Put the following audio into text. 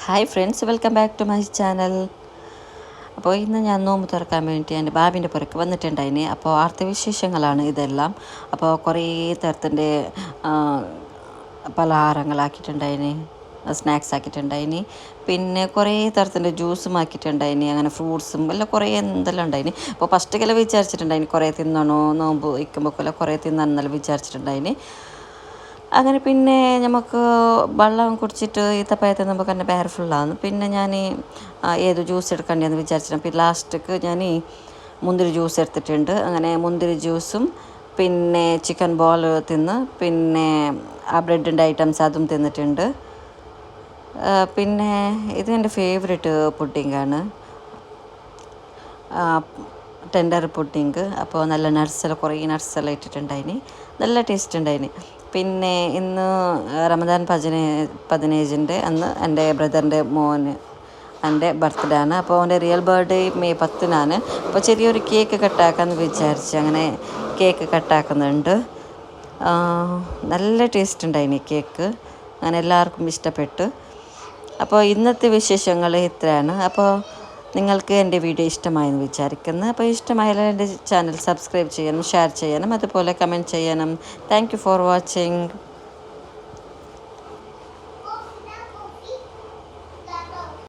Hi friends, welcome back to my channel. അപ്പോൾ ഇന്ന് ഞാൻ നോമ്പ് തുറക്കാൻ വേണ്ടി എൻ്റെ ബാബിൻ്റെ പുറക്ക് വന്നിട്ടുണ്ടായിന്. അപ്പോൾ ആർത്ത വിശേഷങ്ങളാണ് ഇതെല്ലാം. അപ്പോൾ കുറേ തരത്തിൻ്റെ പലഹാരങ്ങളാക്കിയിട്ടുണ്ടായിന്, സ്നാക്സ് ആക്കിയിട്ടുണ്ടായിന്, പിന്നെ കുറേ തരത്തിൻ്റെ ജ്യൂസും ആക്കിയിട്ടുണ്ടായിന്, അങ്ങനെ ഫ്രൂട്ട്സും എല്ലാം കുറേ എന്തെല്ലാം ഉണ്ടായിന്. അപ്പോൾ ഫസ്റ്റ് വിചാരിച്ചിട്ടുണ്ടായിന് കുറേ തിന്നണോ, നോമ്പ് വയ്ക്കുമ്പോൾ കുറേ തിന്നണമെന്നെല്ലാം വിചാരിച്ചിട്ടുണ്ടായിന്. അങ്ങനെ പിന്നെ നമുക്ക് വെള്ളം കുടിച്ചിട്ട് ഈത്തപ്പഴത്തിൽ നമുക്ക് തന്നെ ബയർ ഫുള്ളാകുന്നു. പിന്നെ ഞാൻ ഏത് ജ്യൂസ് എടുക്കേണ്ടതെന്ന് വിചാരിച്ചിട്ടുണ്ട്. പിന്നെ ലാസ്റ്റക്ക് ഞാൻ മുന്തിരി ജ്യൂസ് എടുത്തിട്ടുണ്ട്. അങ്ങനെ മുന്തിരി ജ്യൂസും പിന്നെ ചിക്കൻ ബോൾ തിന്ന്, പിന്നെ ആ ബ്രെഡിൻ്റെ ഐറ്റംസ് അതും തിന്നിട്ടുണ്ട്. പിന്നെ ഇത് എൻ്റെ ഫേവറേറ്റ് പുഡിങ്ങാണ്, ടെൻഡർ പുഡിങ്. അപ്പോൾ നല്ല നട്ട്സെല്ലാം കുറേ നട്ട്സെല്ലാം ഇട്ടിട്ടുണ്ടായിന്, നല്ല ടേസ്റ്റ് ഉണ്ടായിന്. പിന്നെ ഇന്ന് റമദാൻ 15 അന്ന് എൻ്റെ ബ്രദറിൻ്റെ മോന് എൻ്റെ ബർത്ത്ഡേ ആണ്. അപ്പോൾ അവൻ്റെ റിയൽ ബർത്ത്ഡേ മെയ് 10 അപ്പോൾ ചെറിയൊരു കേക്ക് കട്ടാക്കാമെന്ന് വിചാരിച്ച് അങ്ങനെ കേക്ക് കട്ടാക്കുന്നുണ്ട്. നല്ല ടേസ്റ്റ് ഉണ്ടായിന് കേക്ക്, അങ്ങനെ എല്ലാവർക്കും ഇഷ്ടപ്പെട്ടു. അപ്പോൾ ഇന്നത്തെ വിശേഷങ്ങൾ ഇത്രയാണ്. അപ്പോൾ നിങ്ങൾക്ക് എൻ്റെ വീഡിയോ ഇഷ്ടമായെന്ന് വിചാരിക്കുന്നു. അപ്പോൾ ഇഷ്ടമായാൽ എൻ്റെ ചാനൽ സബ്സ്ക്രൈബ് ചെയ്യാനും ഷെയർ ചെയ്യാനും അതുപോലെ കമൻറ്റ് ചെയ്യാനും. Thank you for watching.